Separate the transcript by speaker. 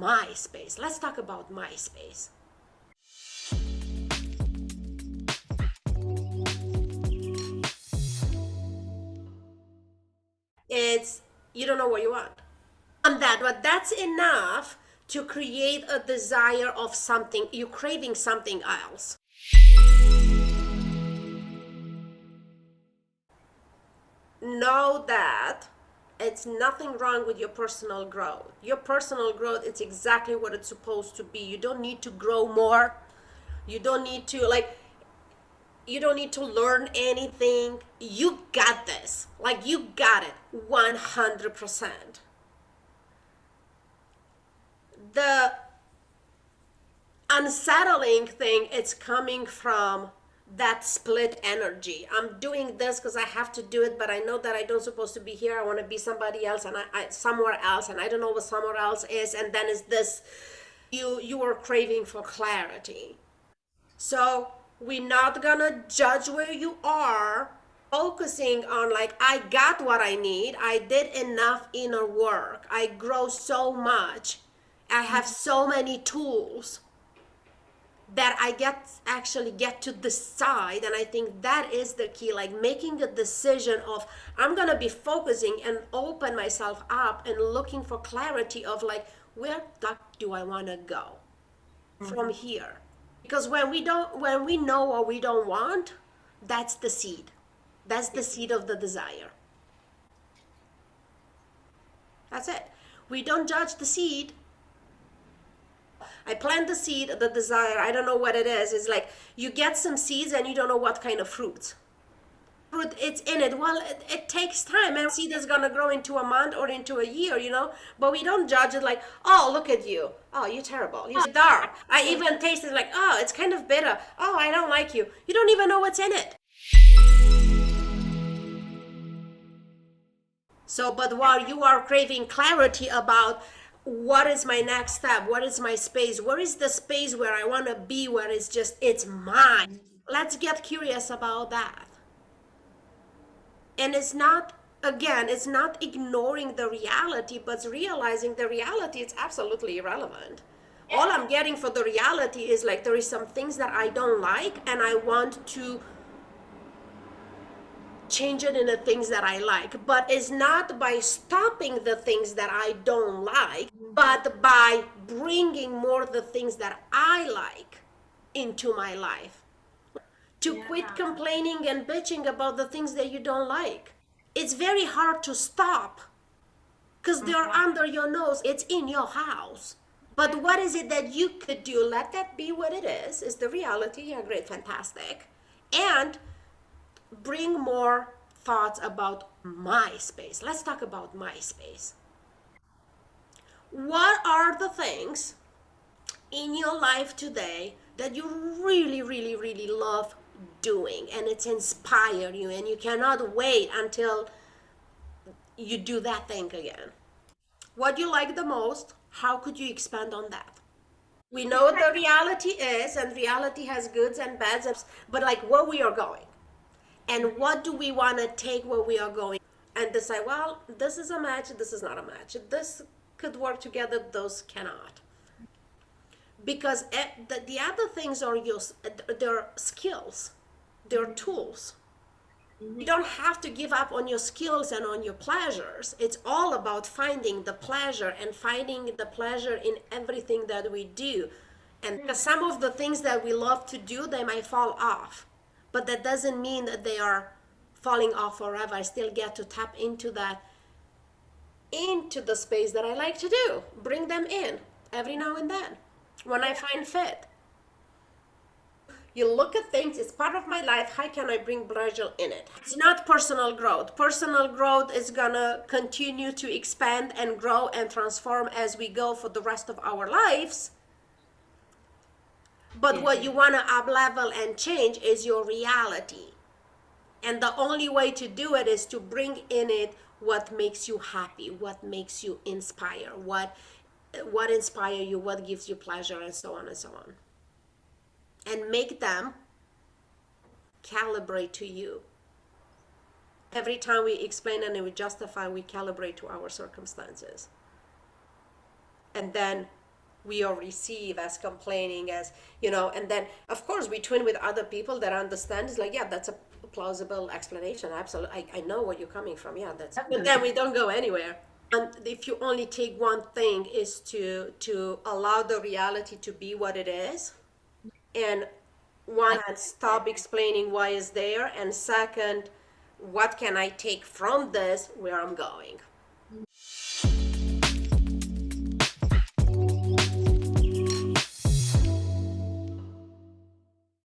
Speaker 1: my space. Let's talk about my space. It's, you don't know what you want. And that, but that's enough to create a desire of something. You're craving something else. Know that it's nothing wrong with your personal growth. Your personal growth, it's exactly what it's supposed to be. You don't need to grow more. You don't need to you don't need to learn anything. You got this. Like, you got it 100%. The unsettling thing, it's coming from that split energy. I'm doing this because I have to do it, but I know that I don't supposed to be here. I want to be somebody else, and I somewhere else, and I don't know what somewhere else is. And then is this, you are craving for clarity. So we're not gonna judge where you are, focusing on like, I got what I need, I did enough inner work, I grow so much, I have so many tools that I actually get to decide. And I think that is the key, like making a decision of, I'm gonna be focusing and open myself up and looking for clarity of like, where the fuck do I want to go from here? Because when we know what we don't want, that's the seed. That's the seed of the desire. That's it. We don't judge the seed. I plant the seed, the desire, I don't know what it is. It's like you get some seeds and you don't know what kind of fruit it's in it. Well, it takes time, and seed is gonna grow into a month or into a year, but we don't judge it like, oh, look at you, oh, you're terrible, you're dark. I even taste it like, oh, it's kind of bitter, oh, I don't like you. You don't even know what's in it. So, but while you are craving clarity about what is my next step, what is my space, where is the space where I want to be, where it's just, it's mine, let's get curious about that. And it's not, again, it's not ignoring the reality, but realizing the reality is absolutely irrelevant. All I'm getting for the reality is like, there is some things that I don't like, and I want to change it in the things that I like. But it's not by stopping the things that I don't like, but by bringing more the things that I like into my life. To quit complaining and bitching about the things that you don't like. It's very hard to stop because they're under your nose. It's in your house. But what is it that you could do? Let that be what it is the reality. Yeah, great, fantastic. And bring more thoughts about my space. Let's talk about my space. What are the things in your life today that you really, really, really love doing, and it's inspired you, and you cannot wait until you do that thing again? What you like the most? How could you expand on that? We know what the reality is, and reality has goods and bads, but like where we are going, and what do we want to take where we are going, and decide, well, this is a match, this is not a match, this could work together, those cannot. Because the other things are they're skills, they're tools. You don't have to give up on your skills and on your pleasures. It's all about finding the pleasure and finding the pleasure in everything that we do. And some of the things that we love to do, they might fall off, but that doesn't mean that they are falling off forever. I still get to tap into that, into the space that I like to do, bring them in every now and then when I find fit. You look at things, it's part of my life, how can I bring pleasure in it? It's not personal growth. Personal growth is gonna continue to expand and grow and transform as we go for the rest of our lives. But what you wanna up level and change is your reality. And the only way to do it is to bring in it what makes you happy, what makes you inspire, what inspire you, what gives you pleasure, and so on and so on. And make them calibrate to you. Every time we explain and we justify, we calibrate to our circumstances. And then we all receive as complaining, as you know. And then of course we twin with other people that understand. It's like, yeah, that's a plausible explanation, absolutely, I know where you're coming from, yeah, that's, but then we don't go anywhere. And if you only take one thing, is to allow the reality to be what it is, and one hand, stop explaining why it's there, and second, what can I take from this where I'm going.